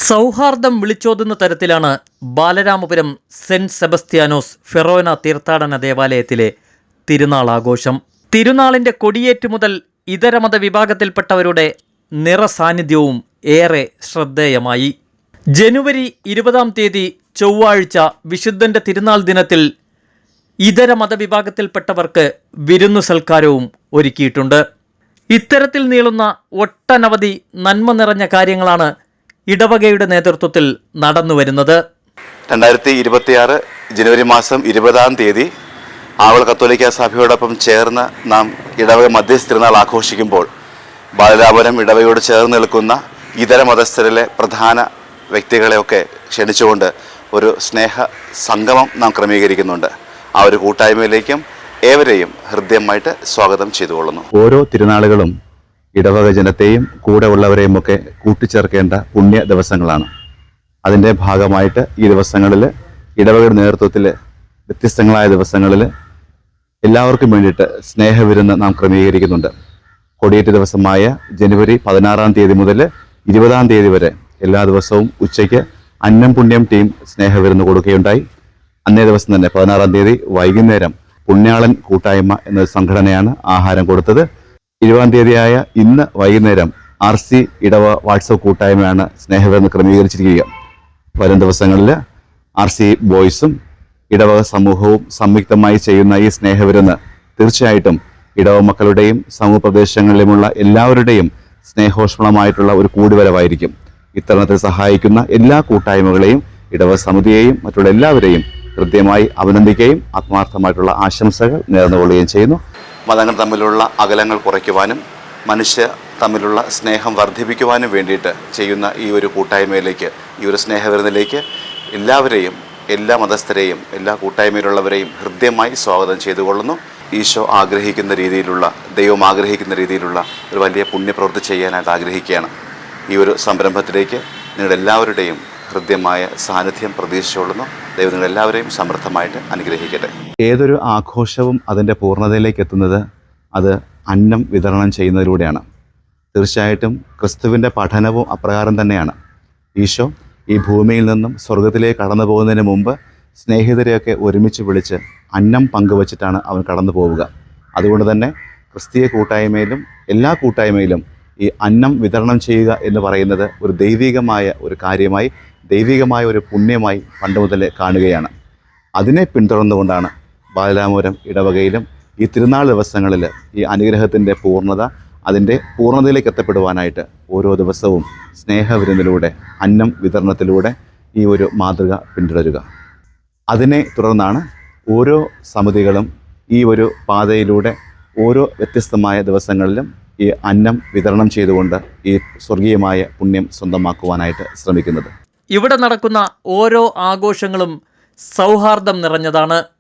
സൗഹാർദ്ദം വിളിച്ചോതുന്ന തരത്തിലാണ് ബാലരാമപുരം സെന്റ് സെബസ്ത്യാനോസ് ഫെറോന തീർത്ഥാടന ദേവാലയത്തിലെ തിരുനാൾ ആഘോഷം. തിരുനാളിൻ്റെ കൊടിയേറ്റ് മുതൽ ഇതര മതവിഭാഗത്തിൽപ്പെട്ടവരുടെ നിറസാന്നിധ്യവും ഏറെ ശ്രദ്ധേയമായി. ജനുവരി 20 ചൊവ്വാഴ്ച വിശുദ്ധൻ്റെ തിരുനാൾ ദിനത്തിൽ ഇതര മതവിഭാഗത്തിൽപ്പെട്ടവർക്ക് വിരുന്നു സൽക്കാരവും ഒരുക്കിയിട്ടുണ്ട്. ഇത്തരത്തിൽ നീളുന്ന ഒട്ടനവധി നന്മ നിറഞ്ഞ കാര്യങ്ങളാണ് ഇടവകയുടെ നേതൃത്വത്തിൽ നടന്നുവരുന്നത്. 2026 ജനുവരി മാസം 20 ആവൾ കത്തോലിക്ക സഭയോടൊപ്പം ചേർന്ന് നാം ഇടവക മധ്യസ്ഥ തിരുനാൾ ആഘോഷിക്കുമ്പോൾ ബാലരാമപുരം ഇടവകയോട് ചേർന്ന് നിൽക്കുന്ന ഇതര മതസ്ഥരിലെ പ്രധാന വ്യക്തികളെയൊക്കെ ക്ഷണിച്ചുകൊണ്ട് ഒരു സ്നേഹ സംഗമം നാം ക്രമീകരിക്കുന്നുണ്ട്. ആ ഒരു കൂട്ടായ്മയിലേക്കും ഏവരെയും ഹൃദ്യമായിട്ട് സ്വാഗതം ചെയ്തുകൊള്ളുന്നു. ഓരോ തിരുനാളുകളും ഇടവക ജനത്തെയും കൂടെ ഉള്ളവരെയും ഒക്കെ കൂട്ടിച്ചേർക്കേണ്ട പുണ്യ ദിവസങ്ങളാണ്. അതിൻ്റെ ഭാഗമായിട്ട് ഈ ദിവസങ്ങളിൽ ഇടവകയുടെ നേതൃത്വത്തിൽ വ്യത്യസ്തങ്ങളായ ദിവസങ്ങളിൽ എല്ലാവർക്കും വേണ്ടിയിട്ട് സ്നേഹവിരുന്ന് നാം ക്രമീകരിക്കുന്നുണ്ട്. കൊടിയേറ്റ് ദിവസമായ ജനുവരി 16 മുതൽ 20 വരെ എല്ലാ ദിവസവും ഉച്ചയ്ക്ക് അന്നം പുണ്യം ടീം സ്നേഹവിരുന്ന് കൊടുക്കുകയുണ്ടായി. അന്നേ ദിവസം തന്നെ 16 വൈകുന്നേരം പുണ്യാളൻ കൂട്ടായ്മ എന്ന സംഘടനയാണ് ആഹാരം കൊടുത്തത്. 20 ഇന്ന് വൈകുന്നേരം RC ഇടവ വാട്സപ്പ് കൂട്ടായ്മയാണ് സ്നേഹവിരുന്ന് ക്രമീകരിച്ചിരിക്കുക. വരും ദിവസങ്ങളിൽ RC ബോയ്സും ഇടവക സമൂഹവും സംയുക്തമായി ചെയ്യുന്ന ഈ സ്നേഹവിരുന്ന് തീർച്ചയായിട്ടും ഇടവ മക്കളുടെയും സമൂഹ പ്രദേശങ്ങളിലുമുള്ള എല്ലാവരുടെയും സ്നേഹോഷ്മളമായിട്ടുള്ള ഒരു കൂടിവരവായിരിക്കും. ഇത്തരണത്തിൽ സഹായിക്കുന്ന എല്ലാ കൂട്ടായ്മകളെയും ഇടവക സമിതിയെയും മറ്റുള്ള എല്ലാവരെയും കൃത്യമായി അഭിനന്ദിക്കുകയും ആത്മാർത്ഥമായിട്ടുള്ള ആശംസകൾ നേർന്നുകൊള്ളുകയും ചെയ്യുന്നു. മതങ്ങൾ തമ്മിലുള്ള അകലങ്ങൾ കുറയ്ക്കുവാനും മനുഷ്യ തമ്മിലുള്ള സ്നേഹം വർദ്ധിപ്പിക്കുവാനും വേണ്ടിയിട്ട് ചെയ്യുന്ന ഈ ഒരു കൂട്ടായ്മയിലേക്ക്, ഈ ഒരു സ്നേഹവിരുന്നിലേക്ക് എല്ലാവരെയും, എല്ലാ മതസ്ഥരെയും, എല്ലാ കൂട്ടായ്മയിലുള്ളവരെയും ഹൃദ്യമായി സ്വാഗതം ചെയ്തുകൊള്ളുന്നു. ഈശോ ആഗ്രഹിക്കുന്ന രീതിയിലുള്ള, ദൈവം ആഗ്രഹിക്കുന്ന രീതിയിലുള്ള ഒരു വലിയ പുണ്യപ്രവൃത്തി ചെയ്യാനായിട്ട് ആഗ്രഹിക്കുകയാണ്. ഈ ഒരു സംരംഭത്തിലേക്ക് നിങ്ങളെല്ലാവരുടെയും ഹൃദ്യമായ സാന്നിധ്യം പ്രതീക്ഷിച്ചുകൊള്ളുന്നു. ദൈവം നിങ്ങളെല്ലാവരെയും സമൃദ്ധമായിട്ട് അനുഗ്രഹിക്കട്ടെ. ഏതൊരു ആഘോഷവും അതിൻ്റെ പൂർണ്ണതയിലേക്ക് എത്തുന്നത് അത് അന്നം വിതരണം ചെയ്യുന്നതിലൂടെയാണ്. തീർച്ചയായിട്ടും ക്രിസ്തുവിൻ്റെ പഠനവും അപ്രകാരം തന്നെയാണ്. ഈശോ ഈ ഭൂമിയിൽ നിന്നും സ്വർഗത്തിലേക്ക് കടന്നു പോകുന്നതിന് മുമ്പ് സ്നേഹിതരെയൊക്കെ ഒരുമിച്ച് വിളിച്ച് അന്നം പങ്കുവച്ചിട്ടാണ് അവൻ കടന്നു പോവുക. അതുകൊണ്ട് തന്നെ ക്രിസ്തീയ കൂട്ടായ്മയിലും എല്ലാ കൂട്ടായ്മയിലും ഈ അന്നം വിതരണം ചെയ്യുക എന്ന് പറയുന്നത് ഒരു ദൈവികമായ ഒരു കാര്യമായി, ദൈവികമായ ഒരു പുണ്യമായി പണ്ട് മുതലേ കാണുകയാണ്. അതിനെ പിന്തുടർന്നുകൊണ്ടാണ് ബാലരാമപുരം ഇടവകയിലും ഈ തിരുനാൾ ദിവസങ്ങളിൽ ഈ അനുഗ്രഹത്തിൻ്റെ പൂർണ്ണത, അതിൻ്റെ പൂർണ്ണതയിലേക്ക് എത്തപ്പെടുവാനായിട്ട് ഓരോ ദിവസവും സ്നേഹവിരുന്നിലൂടെ, അന്നം വിതരണത്തിലൂടെ ഈ ഒരു മാതൃക പിന്തുടരുക. അതിനെ തുടർന്നാണ് ഓരോ സമിതികളും ഈ ഒരു പാതയിലൂടെ ഓരോ വ്യത്യസ്തമായ ദിവസങ്ങളിലും ഈ അന്നം വിതരണം ചെയ്തുകൊണ്ട് ഈ സ്വർഗീയമായ പുണ്യം സ്വന്തമാക്കുവാനായിട്ട് ശ്രമിക്കുന്നത്. ഇവിടെ നടക്കുന്ന ഓരോ ആഘോഷങ്ങളും സൗഹാർദ്ദം നിറഞ്ഞതാണ്.